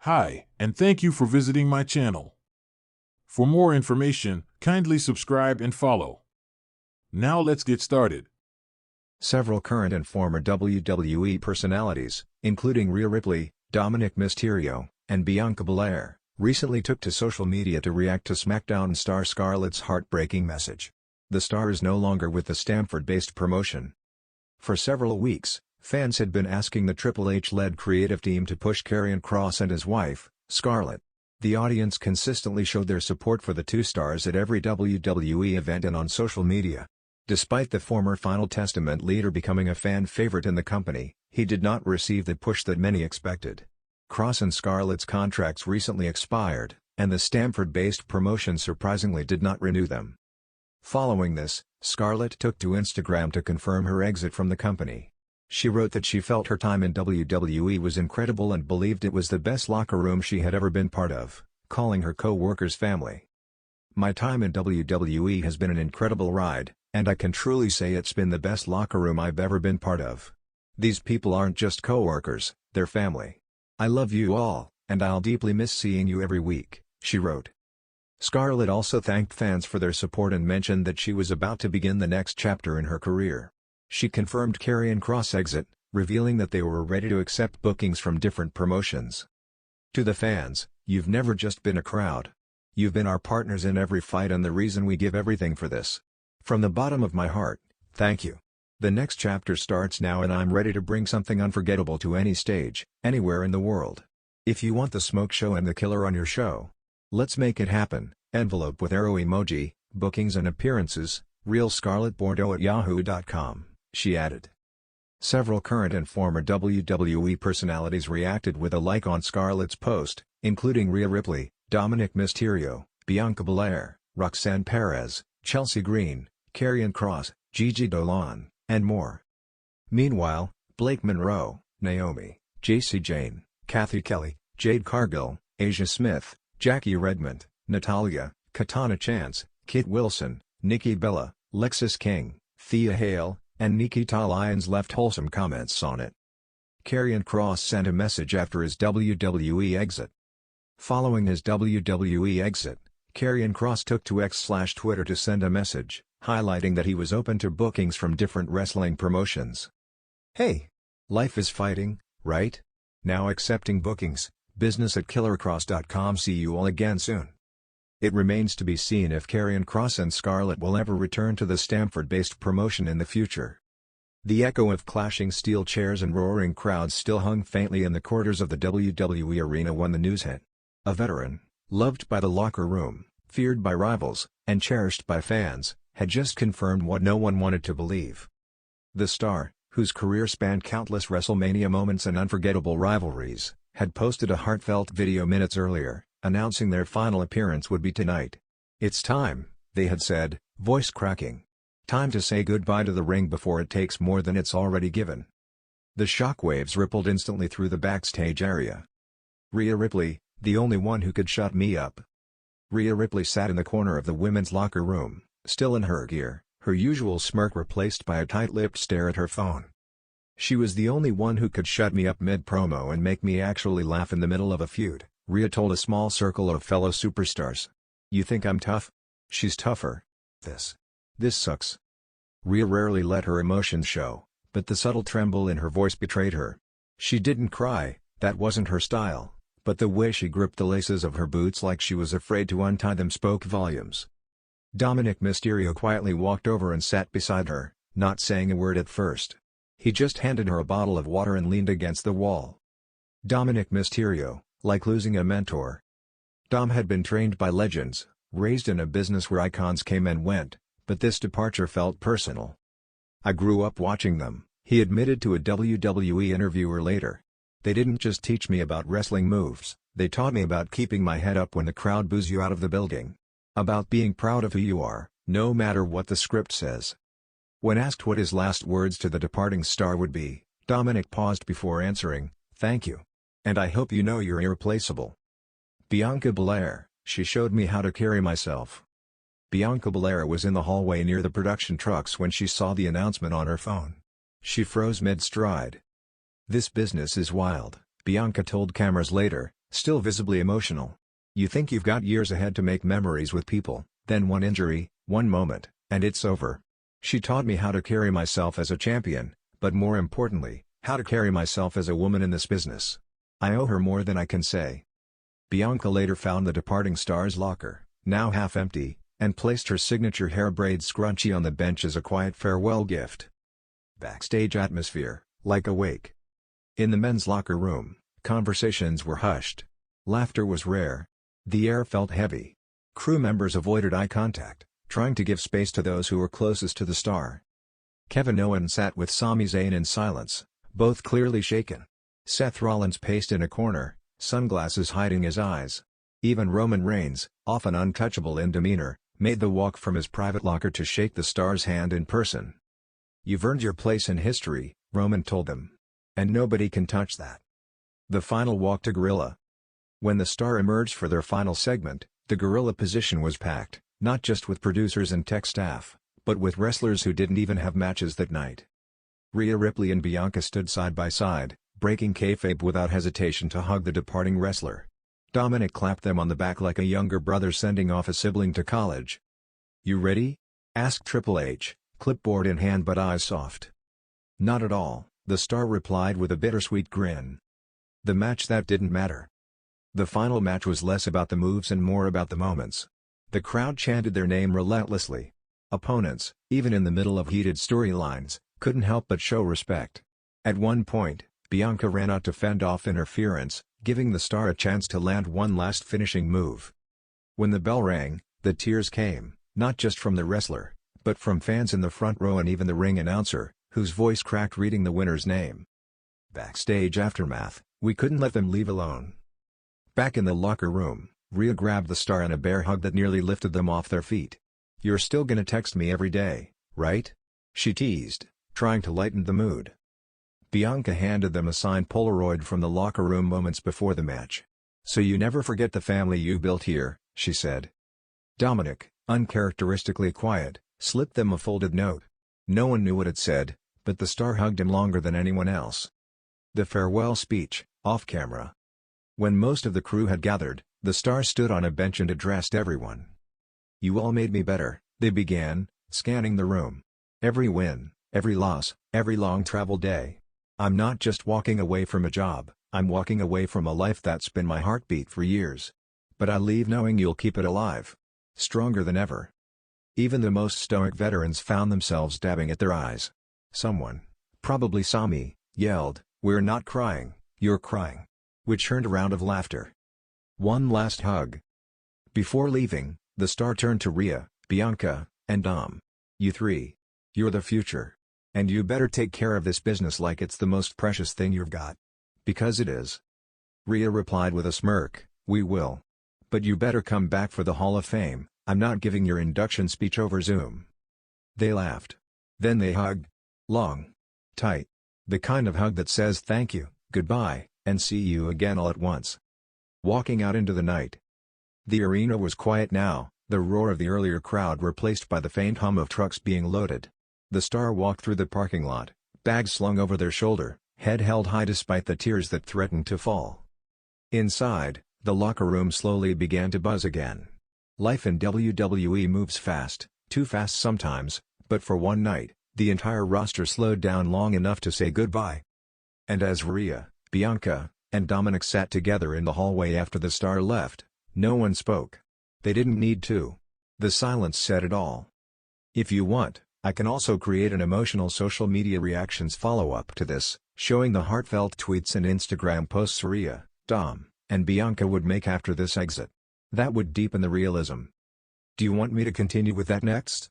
Hi, and thank you for visiting my channel. For more information, kindly subscribe and follow. Now let's get started. Several current and former WWE personalities, including Rhea Ripley, Dominik Mysterio, and Bianca Belair, recently took to social media to react to SmackDown star Scarlett's heartbreaking message. The star is no longer with the Stamford-based promotion. For several weeks, fans had been asking the Triple H-led creative team to push Karrion Kross and his wife, Scarlett. The audience consistently showed their support for the two stars at every WWE event and on social media. Despite the former Final Testament leader becoming a fan favorite in the company, he did not receive the push that many expected. Kross and Scarlett's contracts recently expired, and the Stamford-based promotion surprisingly did not renew them. Following this, Scarlett took to Instagram to confirm her exit from the company. She wrote that she felt her time in WWE was incredible and believed it was the best locker room she had ever been part of, calling her co-workers family. "My time in WWE has been an incredible ride, and I can truly say it's been the best locker room I've ever been part of. These people aren't just co-workers, they're family. I love you all, and I'll deeply miss seeing you every week," she wrote. Scarlett also thanked fans for their support and mentioned that she was about to begin the next chapter in her career. She confirmed Karrion Kross' exit, revealing that they were ready to accept bookings from different promotions. "To the fans, you've never just been a crowd. You've been our partners in every fight and the reason we give everything for this. From the bottom of my heart, thank you. The next chapter starts now and I'm ready to bring something unforgettable to any stage, anywhere in the world. If you want the smoke show and the killer on your show, let's make it happen. Envelope with arrow emoji, bookings and appearances, realscarlettbordeaux@yahoo.com, she added. Several current and former WWE personalities reacted with a like on Scarlett's post, including Rhea Ripley, Dominik Mysterio, Bianca Belair, Roxanne Perez, Chelsea Green, Karrion Kross, Gigi Dolan, and more. Meanwhile, Blake Monroe, Naomi, Jacy Jayne, Kathy Kelly, Jade Cargill, Asia Smith, Jackie Redmond, Natalya, Katana Chance, Kit Wilson, Nikki Bella, Lexis King, Thea Hale, and Nikita Lyons left wholesome comments on it. Karrion Kross sent a message after his WWE exit. Following his WWE exit, Karrion Kross took to X/Twitter to send a message, highlighting that he was open to bookings from different wrestling promotions. "Hey! Life is fighting, right? Now accepting bookings, business@killercross.com. See you all again soon." It remains to be seen if Karrion Kross and Scarlett will ever return to the Stamford-based promotion in the future. The echo of clashing steel chairs and roaring crowds still hung faintly in the corridors of the WWE arena when the news hit. A veteran, loved by the locker room, feared by rivals, and cherished by fans, had just confirmed what no one wanted to believe. The star, whose career spanned countless WrestleMania moments and unforgettable rivalries, had posted a heartfelt video minutes earlier, announcing their final appearance would be tonight. "It's time," they had said, voice cracking. "Time to say goodbye to the ring before it takes more than it's already given." The shockwaves rippled instantly through the backstage area. Rhea Ripley, the only one who could shut me up. Rhea Ripley sat in the corner of the women's locker room, still in her gear, her usual smirk replaced by a tight-lipped stare at her phone. "She was the only one who could shut me up mid-promo and make me actually laugh in the middle of a feud," Rhea told a small circle of fellow superstars. "You think I'm tough? She's tougher. This sucks." Rhea rarely let her emotions show, but the subtle tremble in her voice betrayed her. She didn't cry, that wasn't her style, but the way she gripped the laces of her boots like she was afraid to untie them spoke volumes. Dominik Mysterio quietly walked over and sat beside her, not saying a word at first. He just handed her a bottle of water and leaned against the wall. Dominik Mysterio, like losing a mentor. Dom had been trained by legends, raised in a business where icons came and went, but this departure felt personal. "I grew up watching them," he admitted to a WWE interviewer later. "They didn't just teach me about wrestling moves, they taught me about keeping my head up when the crowd boos you out of the building. About being proud of who you are, no matter what the script says." When asked what his last words to the departing star would be, Dominik paused before answering, "Thank you. And I hope you know you're irreplaceable." Bianca Belair, "She showed me how to carry myself." Bianca Belair was in the hallway near the production trucks when she saw the announcement on her phone. She froze mid-stride. "This business is wild," Bianca told cameras later, still visibly emotional. You think you've got years ahead to make memories with people, then one injury, one moment, and it's over. She taught me how to carry myself as a champion, but more importantly, how to carry myself as a woman in this business. I owe her more than I can say. Bianca later found the departing star's locker, now half empty, and placed her signature hair braid scrunchie on the bench as a quiet farewell gift. Backstage atmosphere, like a wake. In the men's locker room, conversations were hushed. Laughter was rare. The air felt heavy. Crew members avoided eye contact, trying to give space to those who were closest to the star. Kevin Owens sat with Sami Zayn in silence, both clearly shaken. Seth Rollins paced in a corner, sunglasses hiding his eyes. Even Roman Reigns, often untouchable in demeanor, made the walk from his private locker to shake the star's hand in person. "You've earned your place in history," Roman told them. "And nobody can touch that." The final walk to Gorilla. When the star emerged for their final segment, the Gorilla position was packed, not just with producers and tech staff, but with wrestlers who didn't even have matches that night. Rhea Ripley and Bianca stood side by side, breaking kayfabe without hesitation to hug the departing wrestler. Dominik clapped them on the back like a younger brother sending off a sibling to college. "You ready?" asked Triple H, clipboard in hand but eyes soft. "Not at all," the star replied with a bittersweet grin. The match that didn't matter. The final match was less about the moves and more about the moments. The crowd chanted their name relentlessly. Opponents, even in the middle of heated storylines, couldn't help but show respect. At one point, Bianca ran out to fend off interference, giving the star a chance to land one last finishing move. When the bell rang, the tears came, not just from the wrestler, but from fans in the front row and even the ring announcer, whose voice cracked reading the winner's name. Backstage aftermath, "We couldn't let them leave alone." Back in the locker room, Rhea grabbed the star in a bear hug that nearly lifted them off their feet. "You're still gonna text me every day, right?" she teased, trying to lighten the mood. Bianca handed them a signed Polaroid from the locker room moments before the match. "So you never forget the family you built here," she said. Dominik, uncharacteristically quiet, slipped them a folded note. No one knew what it said, but the star hugged him longer than anyone else. The farewell speech, off camera. When most of the crew had gathered, the star stood on a bench and addressed everyone. "You all made me better," they began, scanning the room. "Every win, every loss, every long travel day. I'm not just walking away from a job, I'm walking away from a life that's been my heartbeat for years. But I leave knowing you'll keep it alive. Stronger than ever." Even the most stoic veterans found themselves dabbing at their eyes. Someone, probably Sami, yelled, "We're not crying, you're crying," which earned a round of laughter. One last hug. Before leaving, the star turned to Rhea, Bianca, and Dom. "You three. You're the future. And you better take care of this business like it's the most precious thing you've got. Because it is." Rhea replied with a smirk, "We will. But you better come back for the Hall of Fame, I'm not giving your induction speech over Zoom." They laughed. Then they hugged. Long. Tight. The kind of hug that says thank you, goodbye, and see you again all at once. Walking out into the night. The arena was quiet now, the roar of the earlier crowd replaced by the faint hum of trucks being loaded. The star walked through the parking lot, bags slung over their shoulder, head held high despite the tears that threatened to fall. Inside, the locker room slowly began to buzz again. Life in WWE moves fast, too fast sometimes, but for one night, the entire roster slowed down long enough to say goodbye. And as Rhea, Bianca, and Dominik sat together in the hallway after the star left, no one spoke. They didn't need to. The silence said it all. If you want, I can also create an emotional social media reactions follow-up to this, showing the heartfelt tweets and Instagram posts Rhea, Dom, and Bianca would make after this exit. That would deepen the realism. Do you want me to continue with that next?